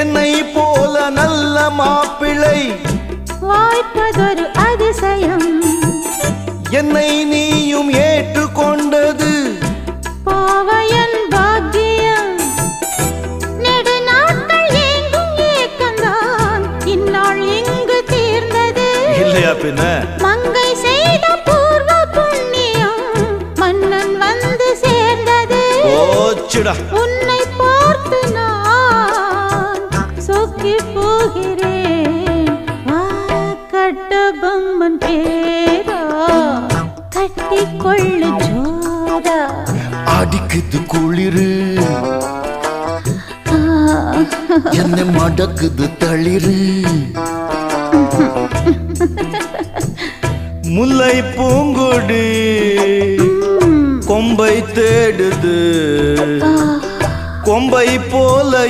என்னை போல நல்ல மாப்பிள்ளை வாய்ப்பதொரு அதிசயம். என்னை நீயும் ஏற்றுக்கொண்டது பாவையன் பாக்கியம். நெடுநாட்கள் எங்கும் ஏக்கந்தான் இந்நாள் இங்கு தீர்ந்தது. இல்லையா பின்ன? மங்கை செய்த பூர்வ புண்ணியம் மன்னன் வந்து சேர்ந்தது. ஓச்சுடா. உன்னை பார்த்து நான் சொக்கி போகிறேன். கட்டபொம்மன் பேரா கட்டிக்கொள்ளு ஜோரா. அடிக்குது குளிரு என்ன மடக்குது தளிரு. முல்லை பூங்கொடி கொம்பை தேடுது கொம்பை போல